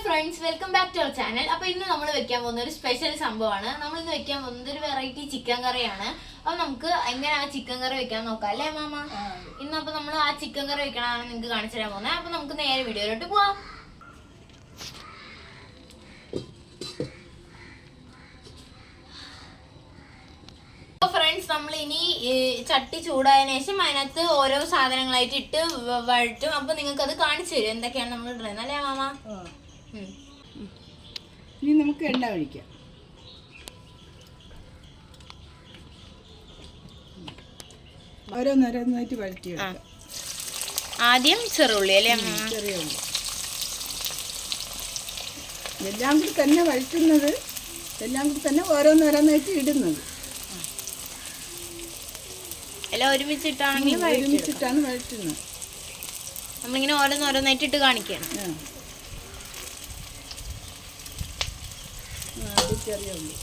Friends, welcome back to our channel. അപ്പോൾ ഇന്ന് നമ്മൾ വെക്കാൻ പോകുന്ന ഒരു സ്പെഷ്യൽ സംഭവമാണ്. നമ്മൾ ഇന്ന് വെക്കാൻ പോകുന്നത് ഒരു വെറൈറ്റി ചിക്കൻ കറിയാണ്. അപ്പോൾ നമുക്ക് എങ്ങനെ ആ ചിക്കൻ കറി വെക്കാൻ നോക്കാം അല്ലേ മാമ? ഇന്നപ്പോൾ നമ്മൾ ആ ചിക്കൻ കറി വെക്കണതാണ് നിങ്ങൾക്ക് കാണിച്ചു തരാൻ പോകുന്നത്. അപ്പോൾ നമുക്ക് നേരെ വീഡിയോയിലോട്ട് പോവാം. ഫ്രണ്ട്സ്, നമ്മൾ ഇനി ചട്ടി ചൂടായതിനു ശേഷം അതിനകത്ത് ഓരോ സാധനങ്ങളായിട്ട് ഇട്ട് വഴറ്റും. അപ്പൊ നിങ്ങൾക്ക് അത് കാണിച്ചു തരും എന്തൊക്കെയാണ് നമ്മൾ ഇടുന്നത് അല്ലേ മാമ? ഇനി നമുക്ക് എണ്ണ ഒഴിക്കാം. ഓരോന്നോരോന്നായിട്ട് വഴറ്റി. ആദ്യം ചെറുള്ളി അല്ലേ? ചെറിയ ഉള്ളി എല്ലാം കൂടി തന്നെ വഴറ്റുന്നത്, എല്ലാം കൂടി തന്നെ ഓരോന്നോരോന്നായിട്ട് ഇടുന്നത്. എല്ലാം ഒരുമിച്ചിട്ടാണെങ്കിലും ഒരുമിച്ചിട്ടാണ് വഴറ്റുന്നത്. നമ്മളിങ്ങനെ ഓരോന്നോരോന്നായിട്ട് ഇട്ട് കാണിക്കുകയാണ്. ചെറിയ ഉള്ളി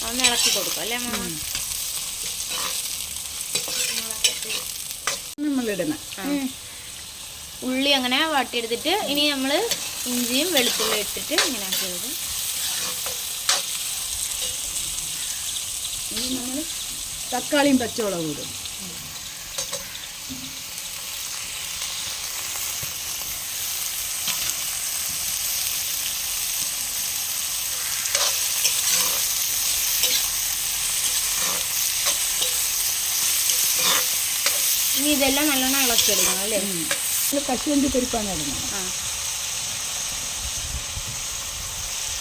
ഒന്ന് ഇളക്കി കൊടുക്കും അല്ലേ മാമ? നമ്മളിടണം. ഉള്ളി അങ്ങനെ വാട്ടിയെടുത്തിട്ട് ഇനി നമ്മൾ ഇഞ്ചിയും വെളുത്തുള്ളി ഇട്ടിട്ട് ഇങ്ങനെ ആക്കിയത്. ഇനി നമ്മൾ തക്കാളിയും പച്ചമുളകും ഇടും. ഇനി ഇതെല്ലാം നല്ലോണം ഇളക്കിയെടുക്കണം അല്ലേ? കശുവണ്ടി പരിപ്പാണ് ഇടുന്നത്.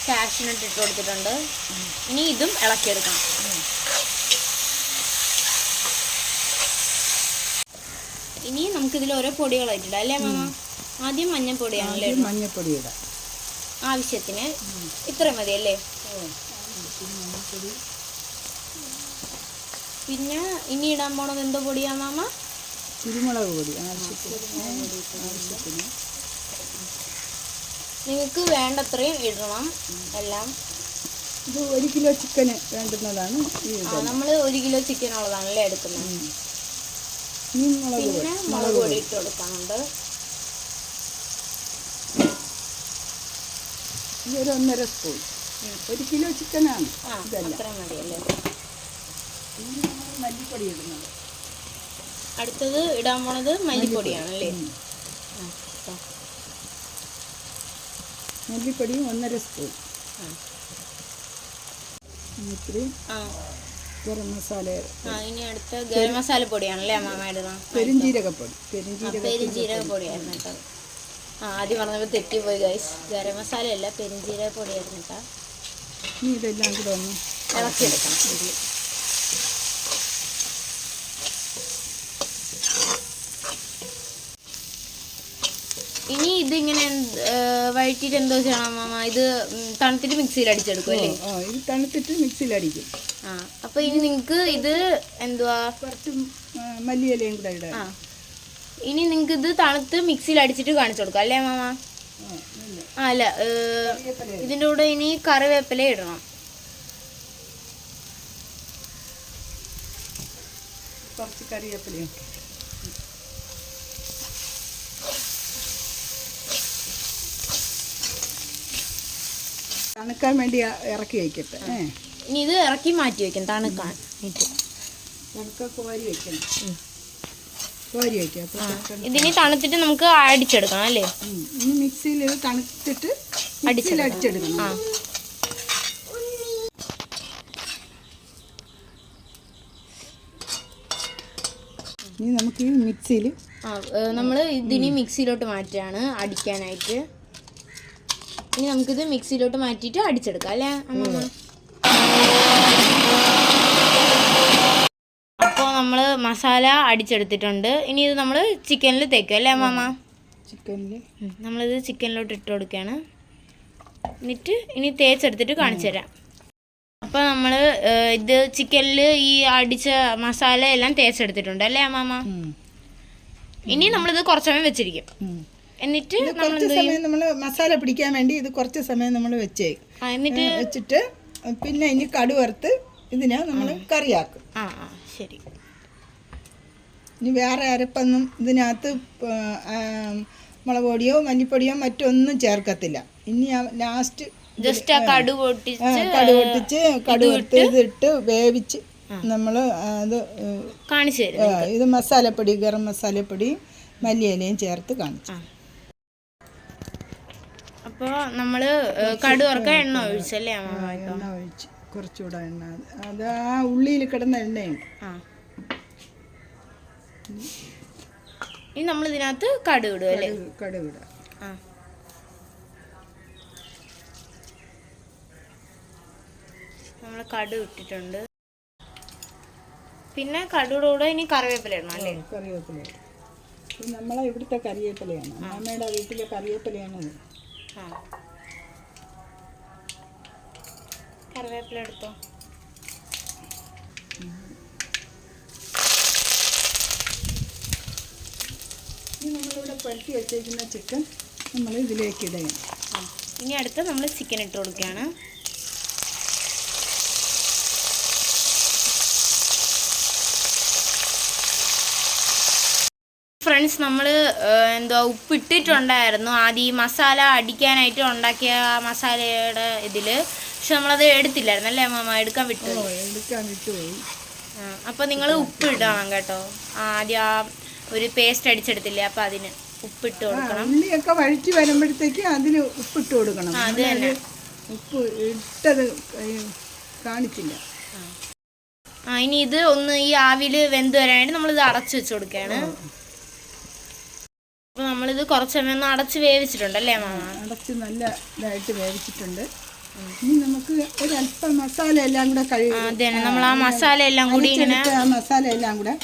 കാഷ്നട്ട് ഇട്ട് കൊടുത്തിട്ടുണ്ട്. ഇനി ഇതും ഇളക്കിയെടുക്കണം. ഇനി നമുക്കിതിൽ ഓരോ പൊടികളായിട്ടിടാം അല്ലേ മാമ? ആദ്യം മഞ്ഞൾപ്പൊടിയാണല്ലേ? മഞ്ഞൾപ്പൊടി ഇടാം ആവശ്യത്തിന്. ഇത്ര മതി അല്ലേ? പിന്നെ ഇനി ഇടാൻ പോണത് എന്തോ പൊടിയാ മാമ? കുരുമുളക് പൊടി ആവശ്യത്തിന്. നിങ്ങൾക്ക് വേണ്ടത്രയും ഇടണം എല്ലാം. ഇത് 1 കിലോ ചിക്കന് വേണ്ടുന്നതാണ്. നമ്മൾ 1 കിലോ ചിക്കൻ ഉള്ളതാണല്ലേ എടുക്കുന്നത്. പിന്നെ മുളക് പൊടി ഇട്ട് കൊടുക്കാനുണ്ട്. ഒരു 1.5 സ്പൂൺ. 1 കിലോ ചിക്കനാണ്. അത്ര മതിയല്ലേ? മല്ലിപ്പൊടി ഇടുന്നത്. അടുത്തത് ഇടാൻ പോണത് മല്ലിപ്പൊടിയാണല്ലേ? മല്ലിപ്പൊടിയും 1.5 സ്പൂൺ. ഗരം മസാല. ഇനി അടുത്ത ഗരം മസാല പൊടിയാണല്ലേ മാമ ഇടുന്നത്? പെരിഞ്ജീരകപ്പൊടി. പെരിഞ്ജീരകപ്പൊടിയായിരുന്നു കേട്ടോ. ആദ്യം പറഞ്ഞപ്പോൾ തെറ്റിപ്പോയി ഗൈസ്. ഗരം മസാല അല്ല, പെരിഞ്ജീരക പൊടിയായിരുന്നു കേട്ടോ. ഇനി ഇതെല്ലാം കൂടെ ഒന്ന് ഇളക്കിയെടുക്കണം. ഇനി ഇതിങ്ങനെ വഴറ്റിയിട്ട് എന്തോ ചെയ്യണം മാമ? ഇത് തണുത്തിട്ട് മിക്സിയിൽ അടിച്ചെടുക്കും അല്ലേ? ഇത് തണുത്തിട്ട് മിക്സിയിൽ അടിക്കും. അപ്പൊ ഇനി നിങ്ങൾക്ക് ഇത് എന്തുവാ, കുറച്ച് മല്ലിയിലയും കൂടെ ഇടാം. ഇനി നിങ്ങൾക്ക് ഇത് തണുത്ത് മിക്സിയിൽ അടിച്ചിട്ട് കാണിച്ചു കൊടുക്കാം അല്ലേ മാമ? അല്ല, ഇതിൻ്റെ കൂടെ ഇനി കറിവേപ്പില ഇടണം. കുറച്ച് കറിവേപ്പിലയും. തണുക്കാൻ വേണ്ടി ഇറക്കി വയ്ക്കട്ടെ. ഇനി ഇത് ഇറക്കി മാറ്റി വെക്കും തണുക്കാൻ. കോരി വെക്കണം. കോരി വയ്ക്കാം. ഇതിനി തണുത്തിട്ട് നമുക്ക് അടിച്ചെടുക്കണം അല്ലേ? ഇനി മിക്സിയിൽ തണുത്തിട്ട് അടിച്ചെടുക്കണം. ഇനി നമുക്ക് ഈ മിക്സിയിൽ നമ്മൾ ഇതിനി മിക്സിയിലോട്ട് മാറ്റുകയാണ് അടിക്കാനായിട്ട്. ഇനി നമുക്കിത് മിക്സിയിലോട്ട് മാറ്റിയിട്ട് അടിച്ചെടുക്കാം അല്ലേ അമ്മ? അപ്പോൾ നമ്മൾ മസാല അടിച്ചെടുത്തിട്ടുണ്ട്. ഇനി ഇത് നമ്മൾ ചിക്കനിൽ തേക്കും അല്ലേ അമ്മ? നമ്മളിത് ചിക്കനിലോട്ട് ഇട്ട് കൊടുക്കുകയാണ്. എന്നിട്ട് ഇനി തേച്ചെടുത്തിട്ട് കാണിച്ചു തരാം. അപ്പോൾ നമ്മൾ ഇത് ചിക്കനിൽ ഈ അടിച്ച മസാല എല്ലാം തേച്ചെടുത്തിട്ടുണ്ട് അല്ലേ അമ്മ? ഇനി നമ്മളിത് കുറച്ച് സമയം വെച്ചിരിക്കും. എന്നിട്ട് നമ്മൾ മസാല പിടിക്കാൻ വേണ്ടി ഇത് കുറച്ച് സമയം നമ്മൾ വെച്ചിട്ട് പിന്നെ ഇനി കടുവറുത്ത് ഇതിനെ നമ്മൾ കറിയാക്കും. ശരി. ഇനി വേറെ അരപ്പൊന്നും ഇതിനകത്ത് മുളക് പൊടിയോ മല്ലിപ്പൊടിയോ മറ്റൊന്നും ചേർക്കത്തില്ല. ഇനി ലാസ്റ്റ് ജസ്റ്റ് ആ കടുക് പൊട്ടിച്ച് കടുക് ഇതിട്ട് വേവിച്ച് നമ്മൾ അത് കാണിച്ചു തരും. ഇത് മസാലപ്പൊടി, ഗരം മസാലപ്പൊടി, മല്ലിയിലയും ചേർത്ത് കാണിച്ചു. അപ്പോൾ നമ്മൾ കടുക് വറുക്കാൻ എണ്ണ ഒഴിച്ചല്ലേ അമ്മ? എണ്ണ ഒഴിച്ച് കുറച്ചുകൂടെ എണ്ണ, അത് ആ ഉള്ളിയിൽ കിടന്ന എണ്ണയുണ്ട്. ഇനി നമ്മൾ ഇതിനകത്ത് കടുക് ഇടും അല്ലേ? കടുക് ഇടാം. നമ്മൾ കടുക് ഇട്ടിട്ടുണ്ട്. പിന്നെ കടുകുടെ കൂടെ ഇനി കറിവേപ്പില ഇടണം അല്ലേ? കറിവേപ്പില നമ്മളെ ഇവിടുത്തെ കറിവേപ്പിലയാണ്, അമ്മയുടെ വീട്ടിലെ കറിവേപ്പിലയാണ്. കറിവേപ്പില എടുത്തോ. നമ്മളിവിടെ പുരട്ടി വെച്ചേക്കുന്ന ചിക്കൻ നമ്മൾ ഇതിലേക്ക് ഇടണം. ഇനി അടുത്ത് നമ്മൾ ചിക്കൻ ഇട്ട് കൊടുക്കുകയാണ്. ഫ്രണ്ട്സ്, നമ്മൾ എന്തുവാ ഉപ്പിട്ടിട്ടുണ്ടായിരുന്നു ആദ്യം ഈ മസാല അടിക്കാനായിട്ട് ഉണ്ടാക്കിയ മസാലയുടെ ഇതിൽ. പക്ഷെ നമ്മളത് എടുത്തില്ലായിരുന്നു അല്ലേ അമ്മ? എടുക്കാൻ വിട്ടുപോയി. അപ്പോൾ നിങ്ങൾ ഉപ്പ് ഇടണം കേട്ടോ. ആദ്യം ആ ഒരു പേസ്റ്റ് അടിച്ചെടുത്തില്ലേ, അപ്പോൾ അതിന് ഉപ്പിട്ട് കൊടുക്കണം. ഉള്ളിയൊക്കെ വഴറ്റി വരുമ്പോഴത്തേക്ക് അതിന് ഉപ്പിട്ട് കൊടുക്കണം. അത് തന്നെ, ഉപ്പ് ഇട്ടത് കാണിച്ചില്ല. ഇനി ഇത് ഒന്ന് ഈ ആവിയിൽ വെന്ത് വരാനായിട്ട് നമ്മളിത് അടച്ചു വെച്ച് കൊടുക്കുകയാണ്. അപ്പോൾ നമ്മളിത് കുറച്ച് സമയം ഒന്ന് അടച്ച് വേവിച്ചിട്ടുണ്ടല്ലേ മാമ? അടച്ച് നല്ല ഇതായിട്ട് വേവിച്ചിട്ടുണ്ട്. ഇനി നമുക്ക് ഒരല്പം മസാല എല്ലാം കൂടെ അതെ, നമ്മൾ ആ മസാല എല്ലാം കൂടി ഇങ്ങനെ മസാല എല്ലാം കൂടെ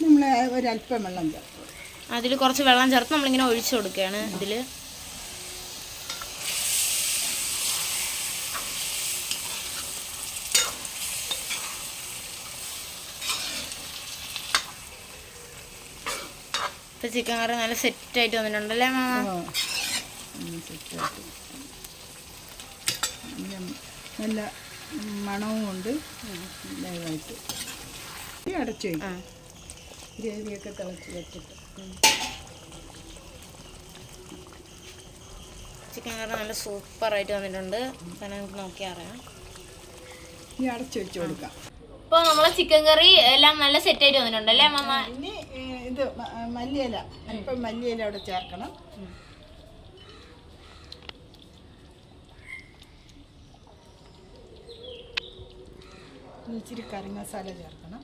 നമ്മൾ ഒരല്പം വെള്ളം ചേർക്കും. അതിൽ കുറച്ച് വെള്ളം ചേർത്ത് നമ്മളിങ്ങനെ ഒഴിച്ചു കൊടുക്കുകയാണ് ഇതിൽ. ഇപ്പോൾ ചിക്കൻ കറി നല്ല സെറ്റായിട്ട് വന്നിട്ടുണ്ടല്ലേ മാമ? നല്ല മണവും ഉണ്ട്. നല്ലതായിട്ട് അടച്ചു വയ്ക്കും. ഗ്രേവിയൊക്കെ തിളച്ച് വെച്ചിട്ട് ചിക്കൻ കറി നല്ല സൂപ്പറായിട്ട് വന്നിട്ടുണ്ട്. തന്നെ നമുക്ക് നോക്കിയാൽ അറിയാം. ഇനി അടച്ചു വെച്ച് കൊടുക്കാം. ഇപ്പോൾ നമ്മളെ ചിക്കൻ കറി എല്ലാം നല്ല സെറ്റായിട്ട് വന്നിട്ടുണ്ടല്ലേ മാമ? ഇനി ഇത് മല്ലിയില, അല്പം മല്ലിയില അവിടെ ചേർക്കണം. ഇച്ചിരി കറി മസാല ചേർക്കണം.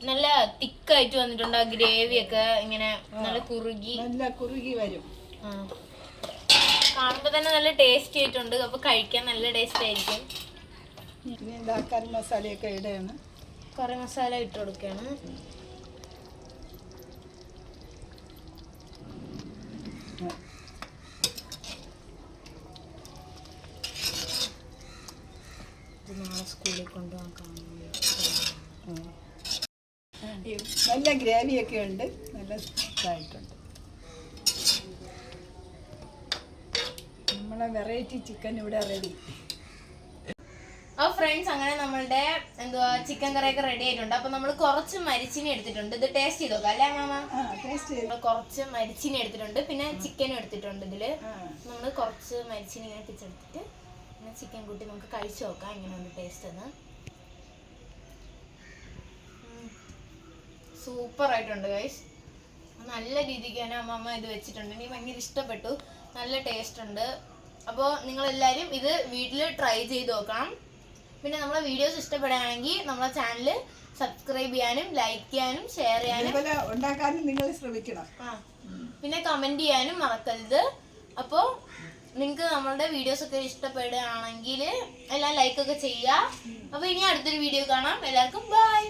നല്ല തിക്കായിട്ട് വന്നിട്ടുണ്ട്. ആ ഗ്രേവിയൊക്കെ ഇങ്ങനെ നല്ല കുറുകി വരും. കാണുമ്പോൾ തന്നെ നല്ല ടേസ്റ്റി ആയിട്ടുണ്ട്. അപ്പോൾ കഴിക്കാൻ നല്ല ടേസ്റ്റ് ആയിരിക്കും. പിന്നെ കറി മസാലയൊക്കെ ഇടുകയാണ്. കറി മസാല ഇട്ട് കൊടുക്കുകയാണ്. നാളെ സ്കൂളിൽ കൊണ്ടുപോകാൻ നല്ല ഗ്രേവിയൊക്കെ ഉണ്ട്, നല്ല ഇതായിട്ടുണ്ട്. നമ്മളെ വെറൈറ്റി ചിക്കൻ ഇവിടെ റെഡി. അപ്പോൾ ഫ്രണ്ട്സ്, അങ്ങനെ നമ്മളുടെ ചിക്കൻ കറിയൊക്കെ റെഡി ആയിട്ടുണ്ട്. അപ്പോൾ നമ്മൾ കുറച്ച് മരിച്ചിനി എടുത്തിട്ടുണ്ട്. ഇത് ടേസ്റ്റ് ചെയ്ത് നോക്കാം അല്ലേ മാമ? കുറച്ച് മരിച്ചിനി എടുത്തിട്ടുണ്ട്, പിന്നെ ചിക്കനും എടുത്തിട്ടുണ്ട്. ഇതിൽ നമ്മൾ കുറച്ച് മരിച്ചിനി ഇങ്ങനെ പിച്ചെടുത്തിട്ട് പിന്നെ ചിക്കൻ കൂട്ടി നമുക്ക് കഴിച്ചു നോക്കാം എങ്ങനെയുണ്ട് ടേസ്റ്റ് എന്ന്. സൂപ്പർ ആയിട്ടുണ്ട് ഗൈസ്. നല്ല രീതിക്ക് തന്നെ അമ്മ ഇത് വെച്ചിട്ടുണ്ട്. എനിക്ക് ഭയങ്കര ഇഷ്ടപ്പെട്ടു. നല്ല ടേസ്റ്റ് ഉണ്ട്. അപ്പോൾ നിങ്ങളെല്ലാവരും ഇത് വീട്ടിൽ ട്രൈ ചെയ്ത് നോക്കണം. പിന്നെ നമ്മളെ വീഡിയോസ് ഇഷ്ടപ്പെടുകയാണെങ്കിൽ നമ്മളെ ചാനൽ സബ്സ്ക്രൈബ് ചെയ്യാനും ലൈക്ക് ചെയ്യാനും ഷെയർ ചെയ്യാനും ഉണ്ടാക്കാനും നിങ്ങൾ ശ്രമിക്കണം. പിന്നെ കമൻറ്റ് ചെയ്യാനും മറക്കരുത്. അപ്പോൾ നിങ്ങൾക്ക് നമ്മളുടെ വീഡിയോസ് ഒക്കെ ഇഷ്ടപ്പെടുകയാണെങ്കിൽ എല്ലാം ലൈക്കൊക്കെ ചെയ്യുക. അപ്പോൾ ഇനി അടുത്തൊരു വീഡിയോ കാണാം. എല്ലാവർക്കും ബൈ.